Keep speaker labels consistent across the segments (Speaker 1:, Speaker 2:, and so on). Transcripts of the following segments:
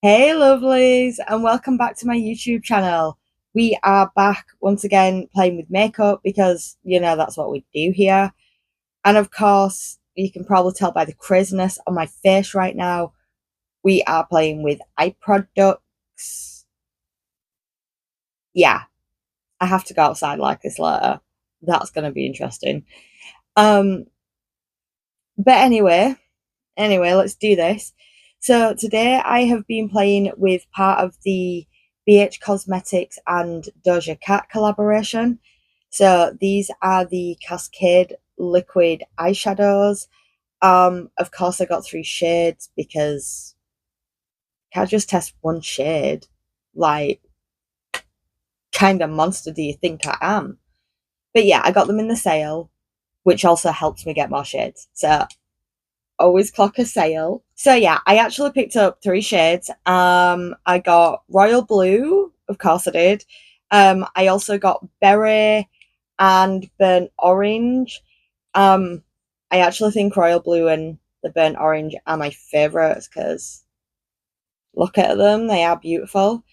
Speaker 1: Hey lovelies, and welcome back to my YouTube channel. We are back once again playing with makeup because that's what we do here. And of course, you can probably tell by the craziness on my face right now, we are playing with eye products. Yeah, I have to go outside like this later. That's going to be interesting. Um, but anyway, let's do this. So today I have been playing with part of the BH Cosmetics and Doja Cat collaboration. So these are the Cascade liquid eyeshadows. Of course I got three shades because can't just test one shade. Like, kind of monster do you think I am? But yeah, I got them in the sale, which also helps me get more shades. So always clock a sale. So yeah, I actually picked up three shades. I got royal blue, of course I did. I also got berry and burnt orange. Um, I actually think royal blue and the burnt orange are my favorites because look at them, they are beautiful.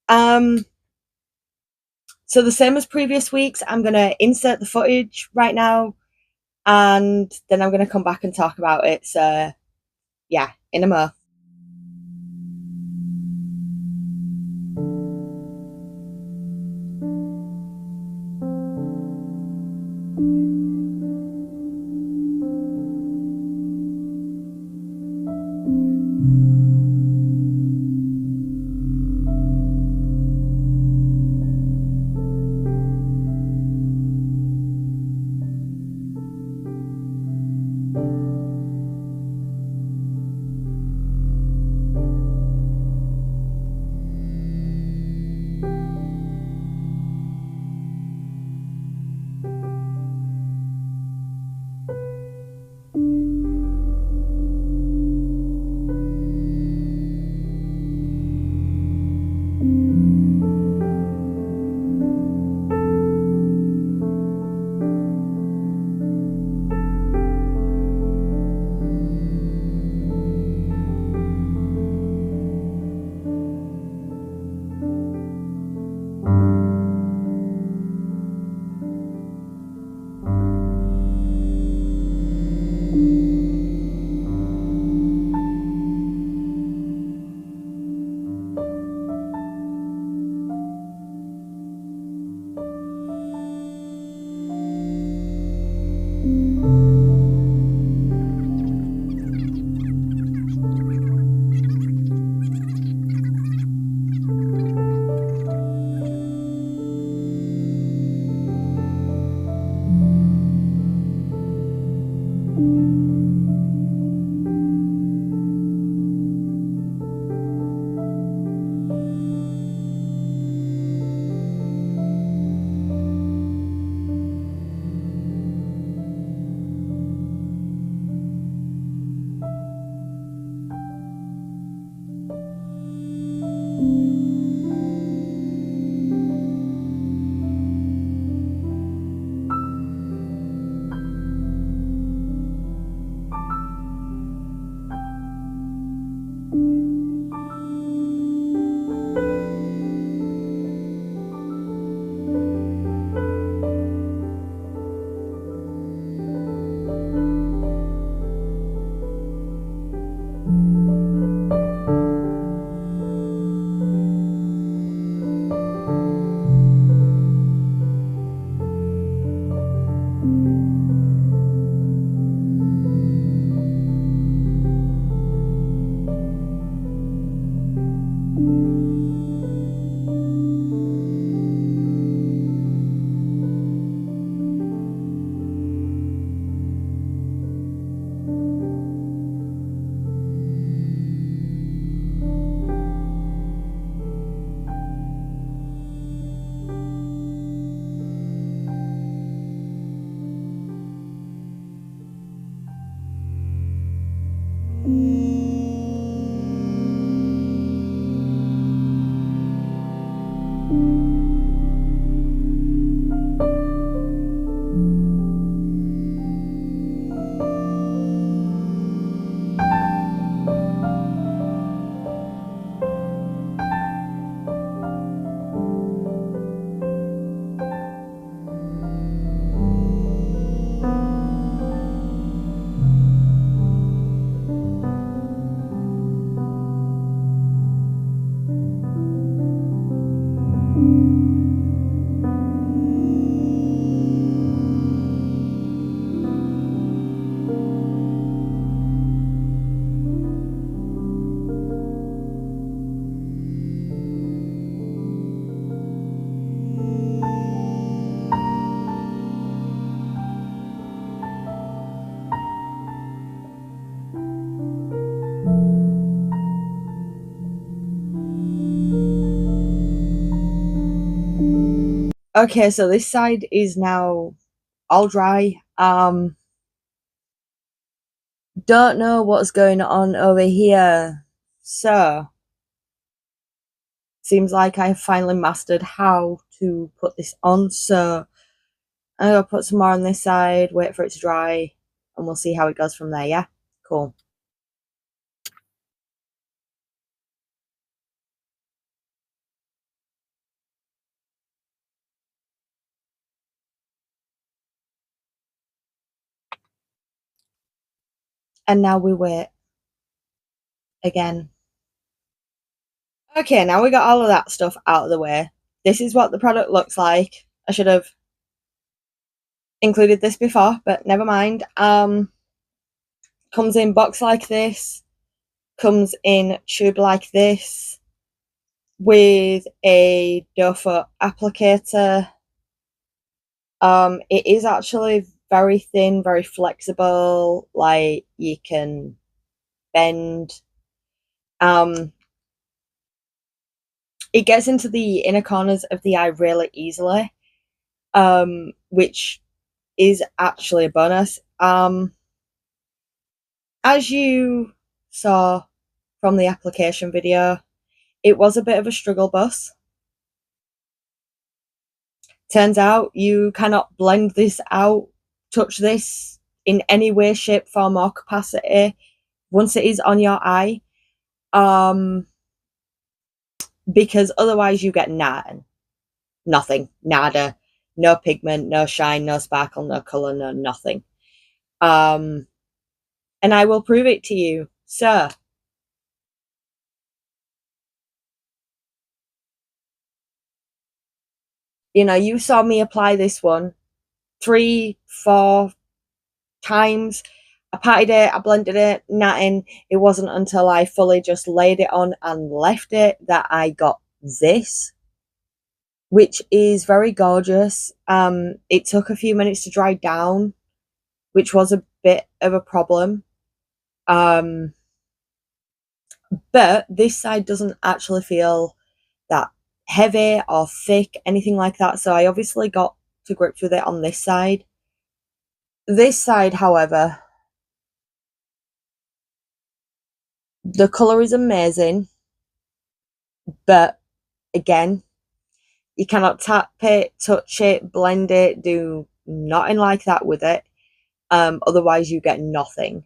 Speaker 1: Um, so the same as previous weeks, I'm gonna insert the footage right now, and then I'm gonna come back and talk about it. So yeah, in a mo. Okay, so this side is now all dry. Don't know what's going on over here. So, seems like I have finally mastered how to put this on. So, I'm gonna put some more on this side, wait for it to dry, and we'll see how it goes from there. Yeah, cool. And now we wait again. Okay, now we got all of that stuff out of the way. This is what the product looks like. I should have included this before, but never mind. Comes in box like this, comes in tube like this, with a Doja applicator. It is actually very thin, very flexible. Like you can bend. Um, it gets into the inner corners of the eye really easily, which is actually a bonus. As you saw from the application video, it was a bit of a struggle bus. Turns out you cannot blend this out, touch this in any way, shape, form, or capacity once it is on your eye, um, because otherwise you get nothing, nada, no pigment, no shine, no sparkle, no color, no nothing. Um, and I will prove it to you. So, you saw me apply this one 3, 4 times. I patted it, I blended it, nothing. It wasn't until I fully just laid it on and left it that I got this, which is very gorgeous. It took a few minutes to dry down, which was a bit of a problem. Um, but this side doesn't actually feel that heavy or thick, anything like that. So I obviously got to grips with it on this side. This side, however, the colour is amazing, but again, you cannot tap it, touch it, blend it, do nothing like that with it. Otherwise, you get nothing.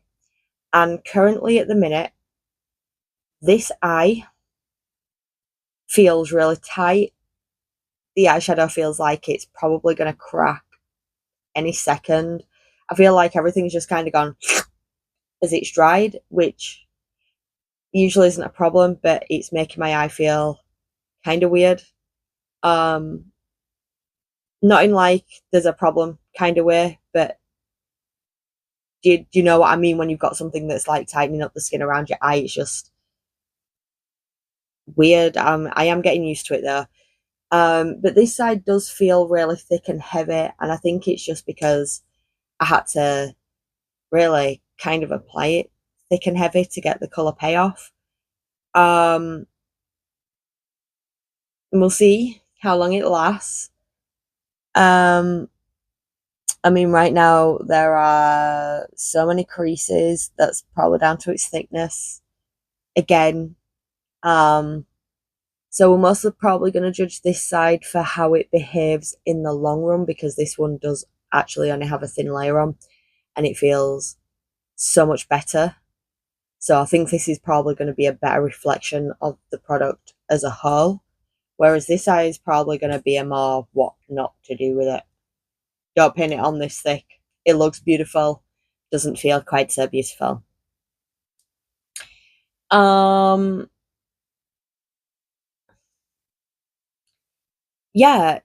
Speaker 1: And currently, at the minute, this eye feels really tight. The eyeshadow feels like it's probably going to crack any second. I feel like everything's just kind of gone as it's dried, which usually isn't a problem, but it's making my eye feel kind of weird. Um, Not in like there's a problem kind of way, but do you know what I mean when you've got something that's like tightening up the skin around your eye? It's just weird. I am getting used to it though. But this side does feel really thick and heavy, and I think it's just because I had to really kind of apply it thick and heavy to get the colour payoff. And we'll see how long it lasts. Um, I mean, right now there are so many creases. That's probably down to its thickness. Again, so we're mostly probably going to judge this side for how it behaves in the long run, because this one does actually only have a thin layer on, and it feels so much better. So I think this is probably going to be a better reflection of the product as a whole. Whereas this eye is probably going to be a more what not to do with it. Don't pin it on this thick. It looks beautiful. Doesn't feel quite so beautiful. Um, yeah,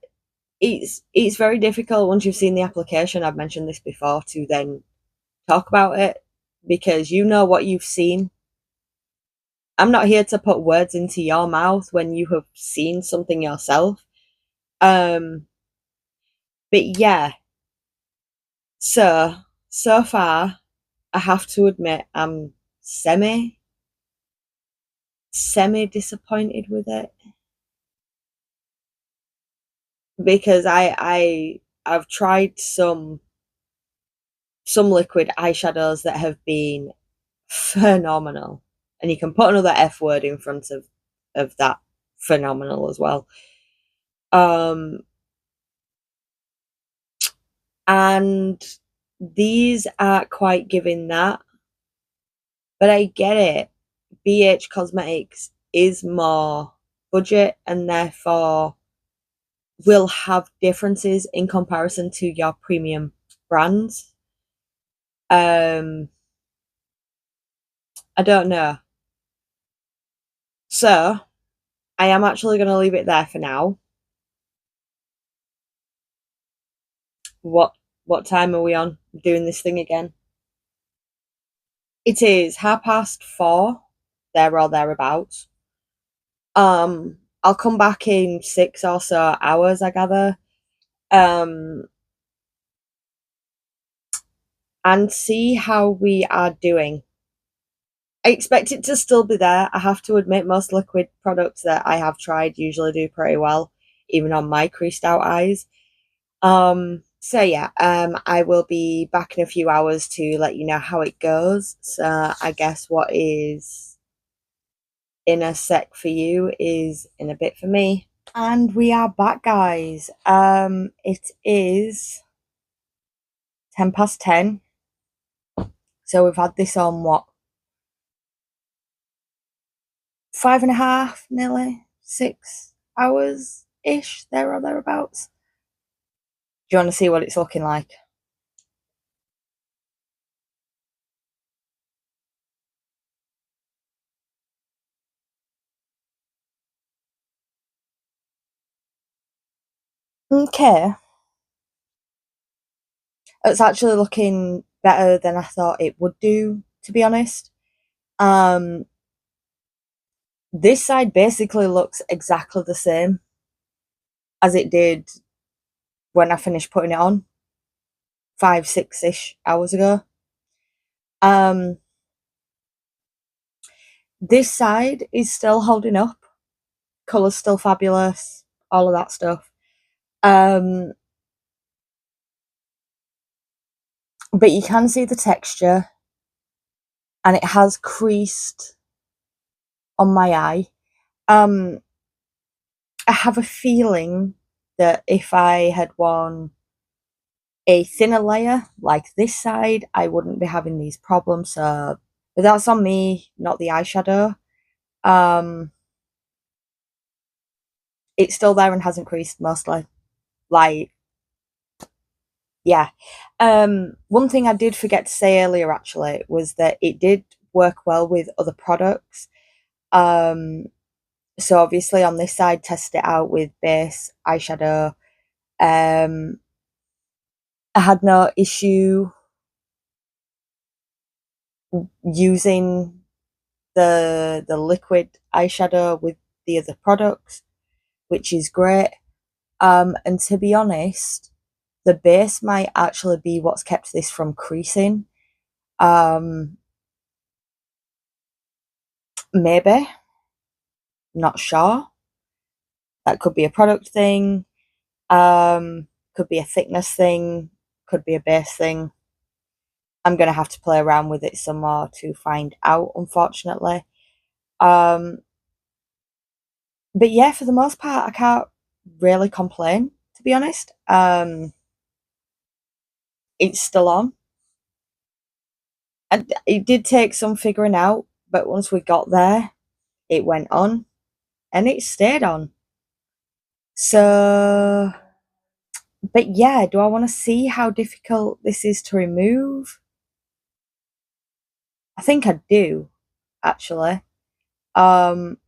Speaker 1: it's very difficult once you've seen the application. I've mentioned this before, to then talk about it, because you know what you've seen. I'm not here to put words into your mouth when you have seen something yourself. Um, but yeah, so far, I have to admit I'm semi disappointed with it. because I've tried some liquid eyeshadows that have been phenomenal, and you can put another F word in front of that, phenomenal as well. Um, and these aren't quite giving that, but I get it. BH Cosmetics is more budget and therefore will have differences in comparison to your premium brands. I don't know. So I am actually going to leave it there for now. What what time are we on doing this thing again? It is 4:30, there or thereabouts. I'll come back in 6 or so hours, I gather, um, and see how we are doing. I expect it to still be there. I have to admit, most liquid products that I have tried usually do pretty well, even on my creased out eyes. So yeah, I will be back in a few hours to let you know how it goes. So I guess what is in a sec for you is in a bit for me. And we are back, guys. It is 10 past 10. So we've had this on what, 5.5, nearly 6 hours ish, there or thereabouts. Do you want to see what it's looking like? Okay. It's actually looking better than I thought it would do, to be honest. Um, this side basically looks exactly the same as it did when I finished putting it on 5, 6 ish hours ago. Um, this side is still holding up. Colour's still fabulous, all of that stuff. Um, but you can see the texture, and it has creased on my eye. Um, I have a feeling that if I had worn a thinner layer like this side, I wouldn't be having these problems. So, but that's on me, not the eyeshadow. Um, it's still there and hasn't creased mostly. Like, yeah. One thing I did forget to say earlier actually was that it did work well with other products. Um, so obviously on this side, test it out with base eyeshadow. Um, I had no issue using the liquid eyeshadow with the other products, which is great. And to be honest, the base might actually be what's kept this from creasing. Um, maybe, not sure. That could be a product thing. Could be a thickness thing. Could be a base thing. I'm gonna have to play around with it some more to find out, unfortunately. Um, but yeah, for the most part, I can't really complain, to be honest. It's still on. And it did take some figuring out, but once we got there, it went on and it stayed on. So, but yeah, do I want to see how difficult this is to remove? I think I do, actually. Um,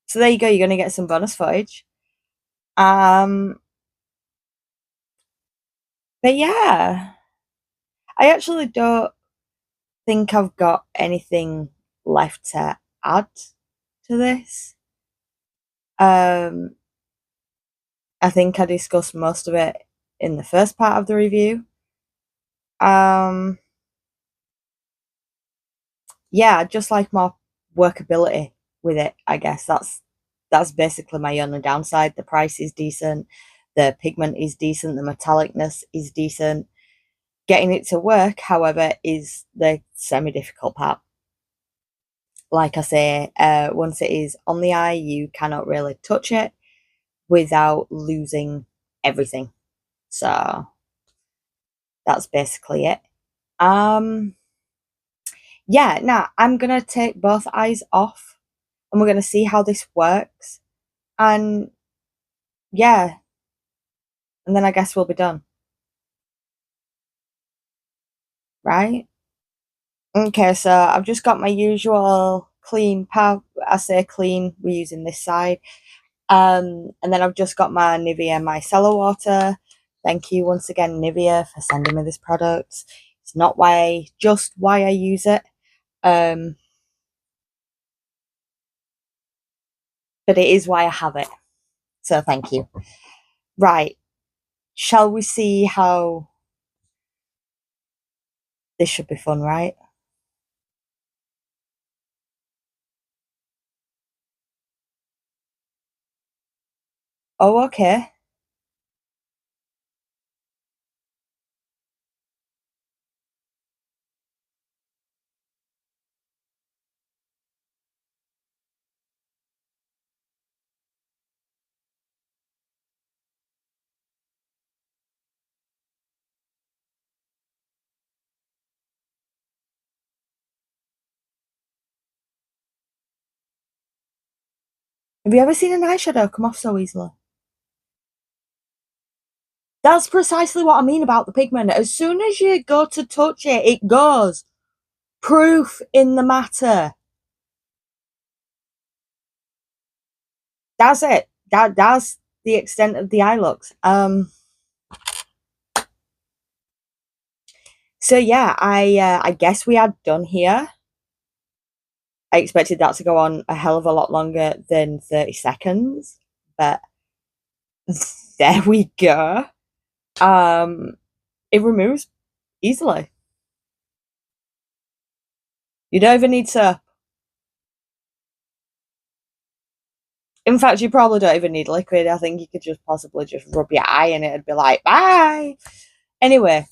Speaker 1: so there you go, you're going to get some bonus footage. Um, but yeah, I actually don't think I've got anything left to add to this. Um, I think I discussed most of it in the first part of the review. Um, yeah, just like more workability with it. I guess that's basically my only downside. The price is decent. The pigment is decent, the metallicness is decent. Getting it to work, however, is the semi-difficult part. Like I say, once it is on the eye, you cannot really touch it without losing everything. So that's basically it. Yeah, now I'm gonna take both eyes off and we're gonna see how this works. And yeah, and then I guess we'll be done. Right? Okay, so I've just got my usual clean palette. I say clean, we're using this side. And then I've just got my Nivea micellar water. Thank you once again, Nivea, for sending me this product. It's not just why I use it. But it is why I have it. So thank you. Right. Shall we see how this should be fun, right? Oh, okay. Have you ever seen an eyeshadow come off so easily? That's precisely what I mean about the pigment. As soon as you go to touch it, it goes. Proof in the matter. That's it. That's the extent of the eye looks. So yeah, I guess we are done here. I expected that to go on a hell of a lot longer than 30 seconds, but there we go. It removes easily. You don't even need to. In fact, you probably don't even need liquid. I think you could just possibly just rub your eye and it'd be like, bye. Anyway,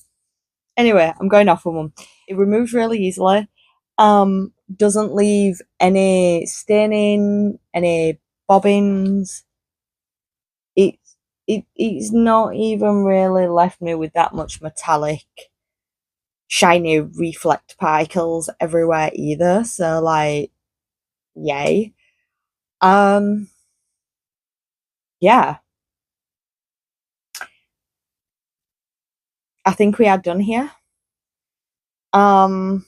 Speaker 1: I'm going off on one. It removes really easily. Doesn't leave any staining, any bobbins. It's not even really left me with that much metallic, shiny reflect particles everywhere either. So like, yay. Um, yeah, I think we are done here. Um,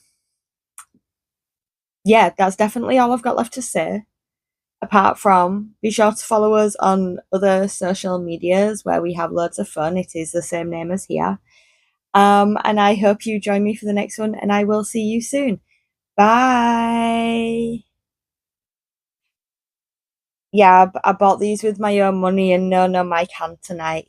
Speaker 1: yeah, that's definitely all I've got left to say. Apart from, be sure to follow us on other social medias where we have loads of fun. It is the same name as here. And I hope you join me for the next one, and I will see you soon. Bye. Yeah, I bought these with my own money, and no, Mike can't tonight.